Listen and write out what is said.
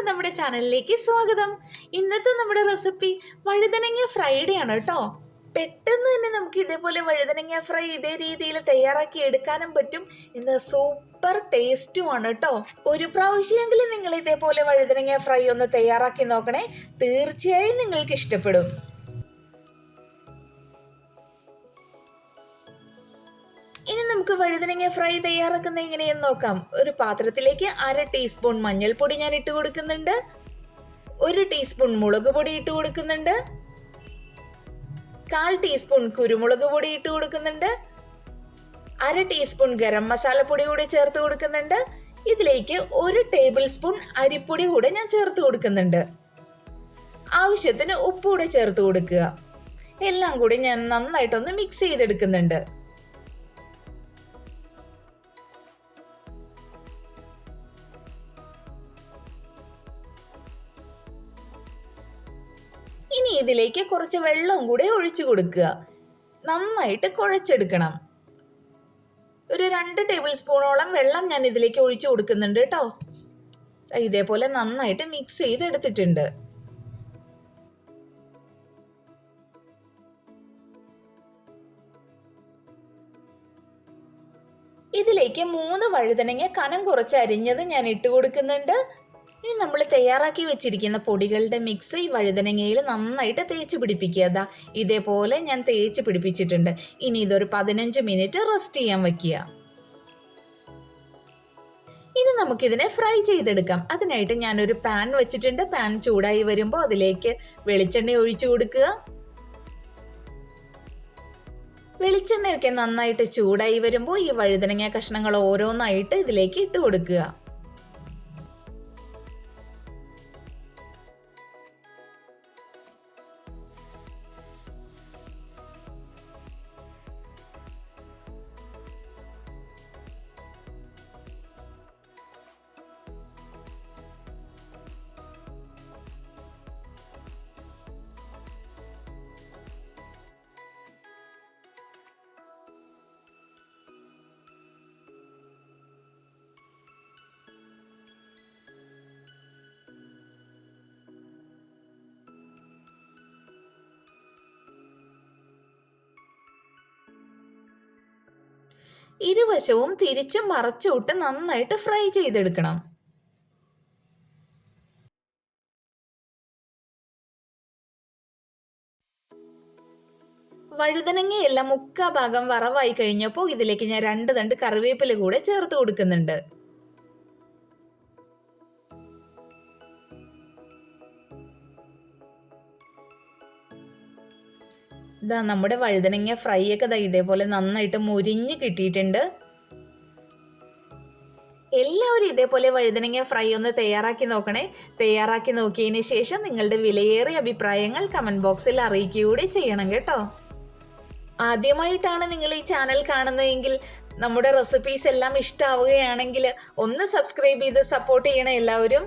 എല്ലാവർക്കും നമ്മുടെ ചാനലിലേക്ക് സ്വാഗതം. ഇന്നത്തെ നമ്മുടെ റെസിപ്പി വഴുതനങ്ങ ഫ്രൈഡേ ആണ് കേട്ടോ. പെട്ടെന്ന് തന്നെ നമുക്ക് ഇതേപോലെ വഴുതനങ്ങ ഫ്രൈ ഇതേ രീതിയിൽ തയ്യാറാക്കി എടുക്കാനും പറ്റും. ഇന്ന് സൂപ്പർ ടേസ്റ്റുമാണ് കേട്ടോ. ഒരു പ്രാവശ്യമെങ്കിലും നിങ്ങൾ ഇതേപോലെ വഴുതനങ്ങ ഫ്രൈ ഒന്ന് തയ്യാറാക്കി നോക്കണേ, തീർച്ചയായും നിങ്ങൾക്ക് ഇഷ്ടപ്പെടും. ഇനി നമുക്ക് വഴുതനങ്ങ ഫ്രൈ തയ്യാറാക്കുന്ന എങ്ങനെയെന്ന് നോക്കാം. ഒരു പാത്രത്തിലേക്ക് 1/2 ടീസ്പൂൺ മഞ്ഞൾപ്പൊടി ഞാൻ ഇട്ട് കൊടുക്കുന്നുണ്ട്. 1 ടീസ്പൂൺ മുളക് പൊടി ഇട്ട് കൊടുക്കുന്നുണ്ട്. 1/4 ടീസ്പൂൺ കുരുമുളക് പൊടി ഇട്ട് കൊടുക്കുന്നുണ്ട്. 1/2 ടീസ്പൂൺ ഗരം മസാല പൊടി കൂടി ചേർത്ത് കൊടുക്കുന്നുണ്ട്. ഇതിലേക്ക് 1 ടേബിൾ സ്പൂൺ അരിപ്പൊടി കൂടെ ഞാൻ ചേർത്ത് കൊടുക്കുന്നുണ്ട്. ആവശ്യത്തിന് ഉപ്പ് കൂടെ ചേർത്ത് കൊടുക്കുക. എല്ലാം കൂടി ഞാൻ നന്നായിട്ടൊന്ന് മിക്സ് ചെയ്തെടുക്കുന്നുണ്ട്. ഇനി ഇതിലേക്ക് കുറച്ച് വെള്ളവും കൂടെ ഒഴിച്ചു കൊടുക്കുക. നന്നായിട്ട് കുഴച്ചെടുക്കണം. ഒരു 2 ടേബിൾ സ്പൂണോളം വെള്ളം ഞാൻ ഇതിലേക്ക് ഒഴിച്ചു കൊടുക്കുന്നുണ്ട് കേട്ടോ. ഇതേപോലെ നന്നായിട്ട് മിക്സ് ചെയ്തെടുത്തിട്ടുണ്ട്. ഇതിലേക്ക് 3 വഴുതനങ്ങ കനം കുറച്ച് അരിഞ്ഞത് ഞാൻ ഇട്ട് കൊടുക്കുന്നുണ്ട്. ഇനി നമ്മൾ തയ്യാറാക്കി വെച്ചിരിക്കുന്ന പൊടികളുടെ മിക്സ് ഈ വഴുതനങ്ങയിൽ നന്നായിട്ട് തേച്ച് പിടിപ്പിക്കുക. ഇതേപോലെ ഞാൻ തേച്ച് പിടിപ്പിച്ചിട്ടുണ്ട്. ഇനി ഇതൊരു 15 മിനിറ്റ് റെസ്റ്റ് ചെയ്യാൻ വയ്ക്കുക. ഇനി നമുക്കിതിനെ ഫ്രൈ ചെയ്തെടുക്കാം. അതിനായിട്ട് ഞാനൊരു പാൻ വെച്ചിട്ടുണ്ട്. പാൻ ചൂടായി വരുമ്പോൾ അതിലേക്ക് വെളിച്ചെണ്ണ ഒഴിച്ചു കൊടുക്കുക. വെളിച്ചെണ്ണയൊക്കെ നന്നായിട്ട് ചൂടായി വരുമ്പോൾ ഈ വഴുതനങ്ങ കഷ്ണങ്ങൾ ഓരോന്നായിട്ട് ഇതിലേക്ക് ഇട്ട് കൊടുക്കുക. ഇരുവശവും തിരിച്ചും മറച്ചുവിട്ട് നന്നായിട്ട് ഫ്രൈ ചെയ്തെടുക്കണം. വഴുതനങ്ങയെല്ലാം 1/4 ഭാഗം വറവായി കഴിഞ്ഞപ്പോൾ ഇതിലേക്ക് ഞാൻ 2 തണ്ട് കറിവേപ്പില കൂടെ ചേർത്ത് കൊടുക്കുന്നുണ്ട്. നമ്മുടെ വഴുതനങ്ങ ഫ്രൈ ഒക്കെ ഇതേപോലെ നന്നായിട്ട് മുരിഞ്ഞ് കിട്ടിയിട്ടുണ്ട്. എല്ലാവരും ഇതേപോലെ വഴുതനങ്ങ ഫ്രൈ ഒന്ന് തയ്യാറാക്കി നോക്കണേ. തയ്യാറാക്കി നോക്കിയതിന് ശേഷം നിങ്ങളുടെ വിലയേറിയ അഭിപ്രായങ്ങൾ കമന്റ് ബോക്സിൽ അറിയിക്കുകയൂടെ ചെയ്യണം കേട്ടോ. ആദ്യമായിട്ടാണ് നിങ്ങൾ ഈ ചാനൽ കാണുന്നതെങ്കിൽ നമ്മുടെ റെസിപ്പീസ് എല്ലാം ഇഷ്ടമാവുകയാണെങ്കിൽ ഒന്ന് സബ്സ്ക്രൈബ് ചെയ്ത് സപ്പോർട്ട് ചെയ്യണം എല്ലാവരും.